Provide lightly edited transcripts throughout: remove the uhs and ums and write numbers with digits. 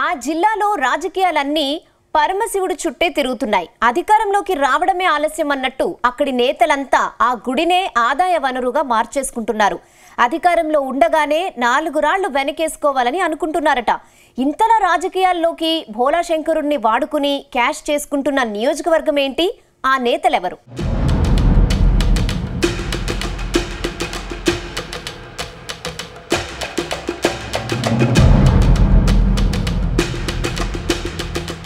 ఆ జిల్లాలో రాజకీయాలన్నీ పరమశివుడు చుట్టే తిరుగుతున్నాయి. అధికారంలోకి రావడమే ఆలస్యం అన్నట్టు అక్కడి నేతలంతా ఆ గుడినే ఆదాయ వనరుగా మార్చేసుకుంటున్నారు. అధికారంలో ఉండగానే 4 రాళ్లు వెనకేసుకోవాలని అనుకుంటున్నారట. ఇంతలా రాజకీయాల్లోకి భోలాశంకరుణ్ణి వాడుకుని క్యాష్ చేసుకుంటున్న నియోజకవర్గం ఏంటి? ఆ నేతలెవరు?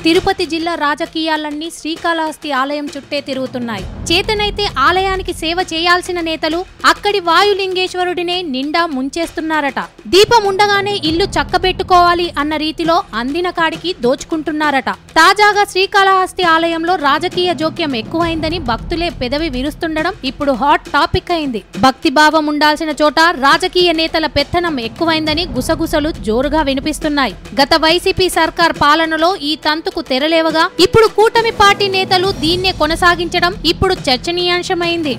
తిరుపతి జిల్లా రాజకీయాలన్నీ శ్రీకాళహస్తి ఆలయం చుట్టే తిరుగుతున్నాయి. చేతనైతే ఆలయానికి సేవ చేయాల్సిన నేతలు అక్కడి వాయులింగేశ్వరుడినే నిండా ముంచేస్తున్నారట. దీపం ఉండగానే ఇల్లు చక్కబెట్టుకోవాలి అన్న రీతిలో అందిన కాడికి దోచుకుంటున్నారట. తాజాగా శ్రీకాళహస్తి ఆలయంలో రాజకీయ జోక్యం ఎక్కువైందని భక్తులే పెదవి విరుస్తుండడం ఇప్పుడు హాట్ టాపిక్ అయింది. భక్తి భావం ఉండాల్సిన చోట రాజకీయ నేతల పెత్తనం ఎక్కువైందని గుసగుసలు జోరుగా వినిపిస్తున్నాయి. గత వైసీపీ సర్కార్ పాలనలో ఈ తంతు తెరలేవగా ఇప్పుడు కూటమి పార్టీ నేతలు దీన్నే కొనసాగించడం ఇప్పుడు చర్చనీయాంశమైంది.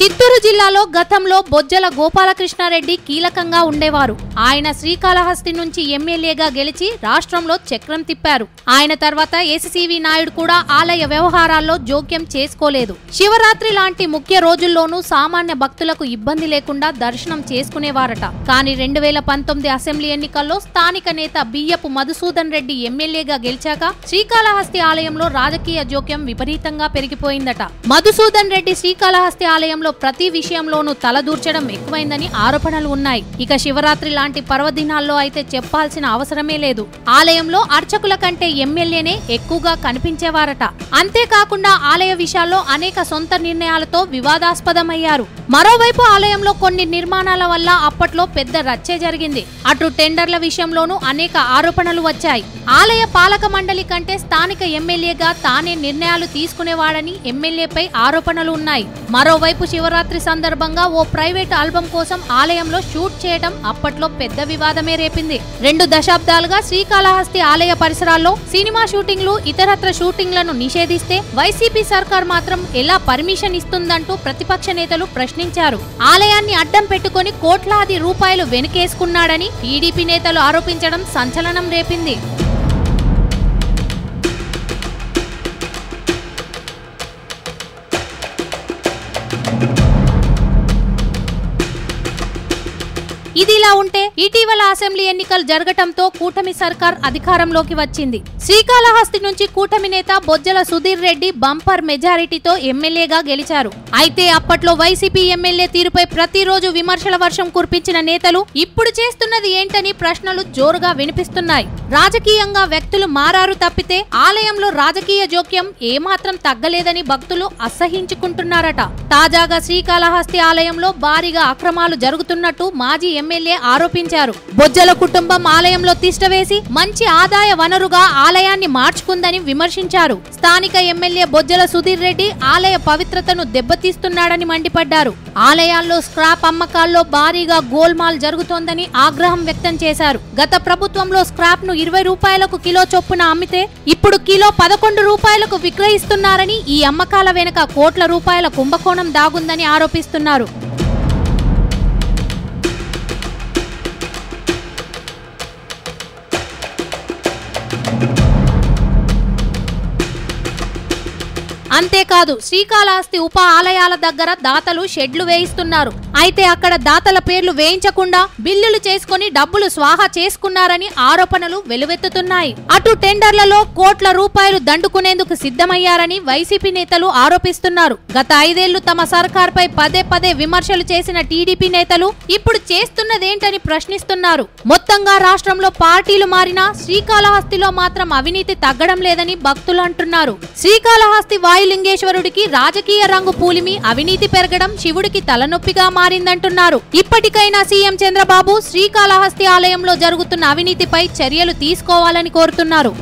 చిత్తూరు జిల్లాలో గతంలో బొజ్జల గోపాలకృష్ణారెడ్డి కీలకంగా ఉండేవారు. ఆయన శ్రీకాళహస్తి నుంచి ఎమ్మెల్యేగా గెలిచి రాష్ట్రంలో చక్రం తిప్పారు. ఆయన తర్వాత ఎస్సీవీ నాయుడు కూడా ఆలయ వ్యవహారాల్లో జోక్యం చేసుకోలేదు. శివరాత్రి లాంటి ముఖ్య రోజుల్లోనూ సామాన్య భక్తులకు ఇబ్బంది లేకుండా దర్శనం చేసుకునేవారట. కానీ 2019 అసెంబ్లీ ఎన్నికల్లో స్థానిక నేత బియ్యపు మధుసూదన్ రెడ్డి ఎమ్మెల్యేగా గెలిచాక శ్రీకాళహస్తి ఆలయంలో రాజకీయ జోక్యం విపరీతంగా పెరిగిపోయిందట. మధుసూదన్ రెడ్డి శ్రీకాళహస్తి ఆలయంలో ప్రతి విషయంలోనూ తలదూర్చడం ఎక్కువైందని ఆరోపణలు ఉన్నాయి. ఇక శివరాత్రి లాంటి పర్వదినాల్లో అయితే చెప్పాల్సిన అవసరమే లేదు. ఆలయంలో అర్చకుల కంటే ఎమ్మెల్యేనే ఎక్కువగా కనిపించేవారట. అంతేకాకుండా ఆలయ విషయాల్లో అనేక సొంత నిర్ణయాలతో వివాదాస్పదమయ్యారు. మరోవైపు ఆలయంలో కొన్ని నిర్మాణాల వల్ల అప్పట్లో పెద్ద రచ్చే జరిగింది. అటు టెండర్ల విషయంలోనూ అనేక ఆరోపణలు వచ్చాయి. ఆలయ పాలక మండలి కంటే స్థానిక ఎమ్మెల్యేగా తానే నిర్ణయాలు తీసుకునేవాడని ఎమ్మెల్యేపై ఆరోపణలు ఉన్నాయి. మరోవైపు శివరాత్రి సందర్భంగా ఓ ప్రైవేట్ ఆల్బం కోసం ఆలయంలో షూట్ చేయడం అప్పట్లో పెద్ద వివాదమే రేపింది. 2 దశాబ్దాలుగా శ్రీకాళహస్తి ఆలయ పరిసరాల్లో సినిమా షూటింగ్లు, ఇతరత్ర షూటింగ్లను నిషేధిస్తే వైసీపీ సర్కార్ మాత్రం ఎలా పర్మిషన్ ఇస్తుందంటూ ప్రతిపక్ష నేతలు ప్రశ్నించారు. ఆలయాన్ని అడ్డం పెట్టుకుని కోట్లాది రూపాయలు వెనుకేసుకున్నాడని టీడీపీ నేతలు ఆరోపించడం సంచలనం రేపింది. ఇదిలా ఉంటే ఇటీవల అసెంబ్లీ ఎన్నికలు జరగటంతో కూటమి సర్కార్ అధికారంలోకి వచ్చింది. శ్రీకాళహస్తి నుంచి కూటమి నేత బొజ్జల సుధీర్ రెడ్డి బంపర్ మెజారిటీతో ఎమ్మెల్యేగా గెలిచారు. అయితే అప్పట్లో వైసీపీ ఎమ్మెల్యే తీరుపై ప్రతిరోజు విమర్శల వర్షం కురిపించిన నేతలు ఇప్పుడు చేస్తున్నది ఏంటని ప్రశ్నలు జోరుగా వినిపిస్తున్నాయి. రాజకీయంగా వ్యక్తులు మారారు తప్పితే ఆలయంలో రాజకీయ జోక్యం ఏమాత్రం తగ్గలేదని భక్తులు అసహించుకుంటున్నారట. తాజాగా శ్రీకాళహస్తి ఆలయంలో భారీగా అక్రమాలు జరుగుతున్నట్టు మాజీ ఎమ్మెల్యే ఆరోపించారు. బొజ్జల కుటుంబం ఆలయంలో తిష్టవేసి మంచి ఆదాయ వనరుగా ఆలయాన్ని మార్చుకుందని విమర్శించారు. స్థానిక ఎమ్మెల్యే బొజ్జల సుధీర్ రెడ్డి ఆలయ పవిత్రతను దెబ్బతీస్తున్నాడని మండిపడ్డారు. ఆలయాల్లో స్క్రాప్ అమ్మకాల్లో భారీగా గోల్మాల్ జరుగుతోందని ఆగ్రహం వ్యక్తం చేశారు. గత ప్రభుత్వంలో స్క్రాప్ ను 20 రూపాయలకు కిలో చొప్పున అమ్మితే ఇప్పుడు కిలో 11 రూపాయలకు విక్రయిస్తున్నారని, ఈ అమ్మకాల వెనుక కోట్ల రూపాయల కుంభకోణం దాగుందని ఆరోపిస్తున్నారు. అంతేకాదు శ్రీకాళహస్తి ఉప ఆలయాల దగ్గర దాతలు షెడ్లు వేయిస్తున్నారు. అయితే అక్కడ దాతల పేర్లు వేయించకుండా బిల్లులు చేసుకుని డబ్బులు స్వాహా చేసుకున్నారని ఆరోపణలు వెలువెత్తుతున్నాయి. అటు టెండర్లలో కోట్ల రూపాయలు దండుకునేందుకు సిద్ధమయ్యారని వైసీపీ నేతలు ఆరోపిస్తున్నారు. గత 5 ఏళ్లు తమ సర్కార్పై పదే విమర్శలు చేసిన టీడీపీ నేతలు ఇప్పుడు చేస్తున్నదేంటని ప్రశ్నిస్తున్నారు. మొత్తంగా రాష్ట్రంలో పార్టీలు మారినా శ్రీకాళహస్తిలో మాత్రం అవినీతి తగ్గడం లేదని భక్తులు అంటున్నారు. శ్రీకాళహస్తి వాయులింగేశ్వరుడికి రాజకీయ రంగు పూలిమి అవినీతి పెరగడం శివుడికి తలనొప్పిగా మారిందంటున్నారు. ఇప్పటికైనా సీఎం చంద్రబాబు శ్రీకాళహస్తి ఆలయంలో జరుగుతున్న అవినీతిపై చర్యలు తీసుకోవాలని కోరుతున్నారు.